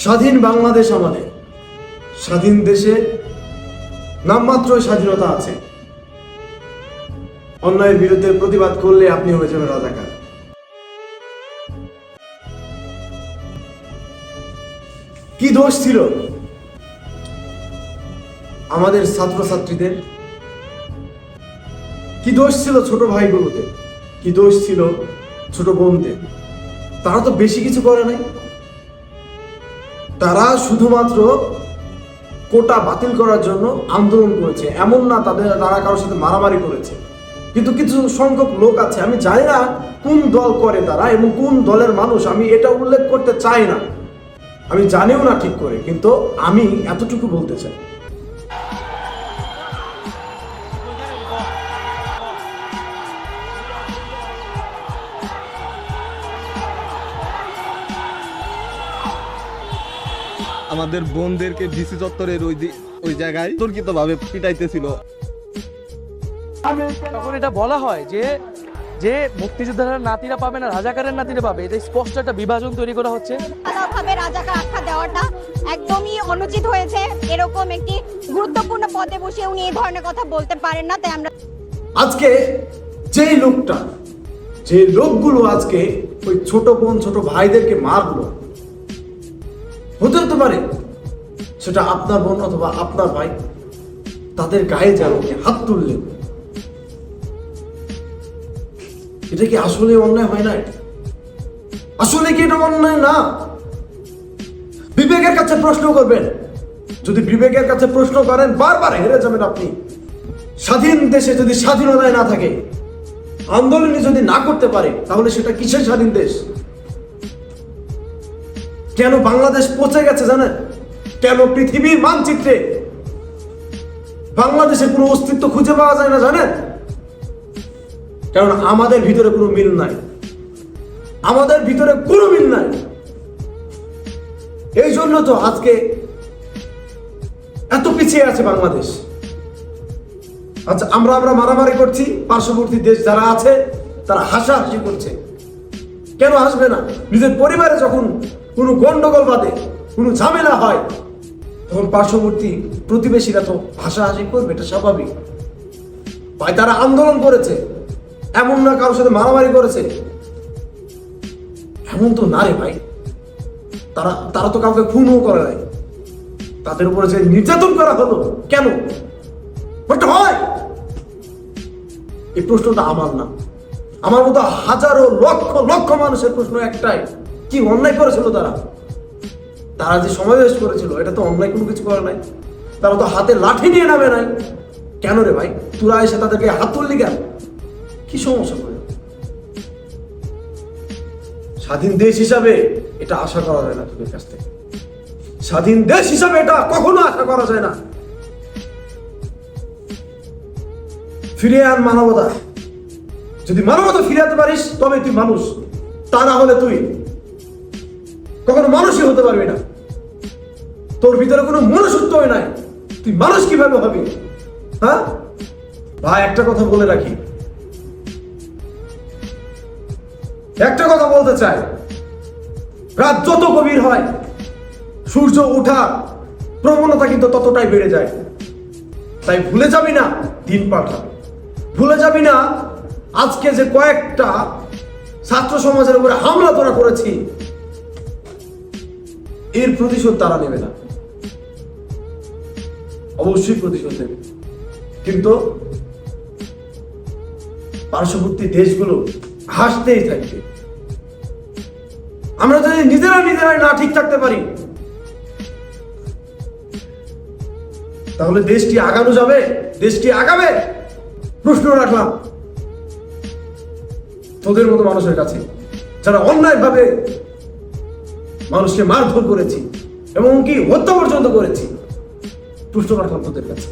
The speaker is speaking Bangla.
স্বাধীন বাংলাদেশ আমাদের। স্বাধীন দেশে নামমাত্র স্বাধীনতা আছে। অন্যায়ের বিরুদ্ধে প্রতিবাদ করলে আপনি হয়ে যাবেন রাজাকার। কি দোষ ছিল আমাদের ছাত্রছাত্রীদের? কি দোষ ছিল ছোট ভাইগুলোদের? কি দোষ ছিল ছোট বোনদের? তারা তো বেশি কিছু করে নাই। তারা শুধুমাত্র কোটা বাতিল করার জন্য আন্দোলন করেছে, এমন না তারা কারোর সাথে মারামারি করেছে। কিন্তু কিছু সংখ্যক লোক আছে, আমি জানি না কোন দল করে তারা এবং কোন দলের মানুষ, আমি এটা উল্লেখ করতে চাই না, আমি জানিও না ঠিক করে, কিন্তু আমি এতটুকু বলতে চাই, আমাদের বোনদেরকে ডিসি চত্বরের ওই জায়গায় তর্কিত ভাবে পিটাইতেছিল। তখন এটা বলা হয় যে যে মুক্তিযোদ্ধার নাতিরা পাবে না রাজাকারের নাতিরা পাবে, এটা স্পষ্ট একটা বিভাজন তৈরি করা হচ্ছে। আলাদাভাবে রাজাকার আখ্যা দেওয়াটা একদমই অনুচিত হয়েছে। এরকম একটি গুরুত্বপূর্ণ পদে বসে উনি এই ধরনের কথা বলতে পারেন না। তাই আমরা আজকে যে লোকগুলো আজকে ওই ছোট বোন ছোট ভাইদেরকে মারলো, হতে পারে সেটা আপনার বোন অথবা আপনার ভাই, তাদের গায়ে যেন হাত তুললেন, এটা কি আসলে অন্যায় হয় না? আসলে কি এটা অন্যায় না? বিবেকের কাছে প্রশ্ন করবেন। যদি বিবেকের কাছে প্রশ্ন করেন বারবার হেরে যাবেন আপনি। স্বাধীন দেশে যদি স্বাধীনতায় না থাকে, আন্দোলনে যদি না করতে পারে, তাহলে সেটা কিসের স্বাধীন দেশ? কেন বাংলাদেশ পচে গেছে জানেন? কেন পৃথিবীর মানচিত্রে বাংলাদেশের কোনো অস্তিত্ব খুঁজে পাওয়া যায় না জানেন? কারণ আমাদের ভিতরে কোনো মিল নাই। আমাদের ভিতরে কোনো মিল নাই। এই জন্য তো আজকে এত পিছিয়ে আছে বাংলাদেশ। আচ্ছা, আমরা মারামারি করছি, পার্শ্ববর্তী দেশ যারা আছে তারা হাসাহাসি করছে। কেন হাসবে না? নিজের পরিবারে যখন কোনো গন্ডগোল বাঁধে, কোনো ঝামেলা হয়, তখন পার্শ্ববর্তী প্রতিবেশীরা তো হাসাহাসি করবে, এটা স্বাভাবিক। ভাই, তারা আন্দোলন করেছে, এমন না কারোর সাথে মারামারি করেছে, এমন তো না রে ভাই। তারা তো কাউকে খুনও করে নাই। তাদের উপরে যে নির্যাতন করা হলো, কেন হয়? এই প্রশ্নটা আমার না, আমার মতো হাজারো লক্ষ লক্ষ মানুষের প্রশ্ন একটাই, কি অন্যায় করেছিল তারা যে সমাবেশ করেছিল, এটা তো অন্যায় কোনো কিছু করে নাই। তারা তো হাতে লাঠি নিয়ে নামে নাই। কেন রে ভাই, তোরা এসে তাদেরকে হাত তুললি কেন? কি সমস্যা করে? স্বাধীন দেশ হিসাবে এটা আশা করা যায় না তোদের কাছ থেকে। স্বাধীন দেশ হিসাবে এটা কখনো আশা করা যায় না। ফিরে আন মানবতা। যদি মানবতা ফিরাতে পারিস তবে তুই মানুষ, তা না হলে তুই কখনো মানুষই হতে পারবি না। তোর ভিতরে কোনো মনুষ্যত্ব নাই, তুই মানুষ কিভাবে হবি? হ্যাঁ ভাই, একটা কথা বলে রাখি, একটা কথা বলতে চাই, রাত যত গভীর হয় সূর্য ওঠা প্রবণতা কিন্তু ততটাই বেড়ে যায়। তাই ভুলে যাবি না দিন পাল্টাবে। ভুলে যাবি না আজকে যে কয়েকটা ছাত্র সমাজের উপরে হামলা তোরা করেছি, এর প্রতিশোধ তারা নেবে না, অবশ্যই প্রতিশোধ নেবে। কিন্তু পার্শ্ববর্তী দেশগুলো হাসতেই থাকবে। আমরা যদি নিজেরাই না ঠিক থাকতে পারি, তাহলে দেশটি আগানো যাবে? দেশটি আগাবে? প্রশ্ন রাখলাম তোদের মতো মানুষের কাছে, যারা অন্যায়ভাবে মানুষকে মারধর করেছি এবং কি হত্যা পর্যন্ত করেছি। প্রশ্ন রাখলাম তোদের কাছে।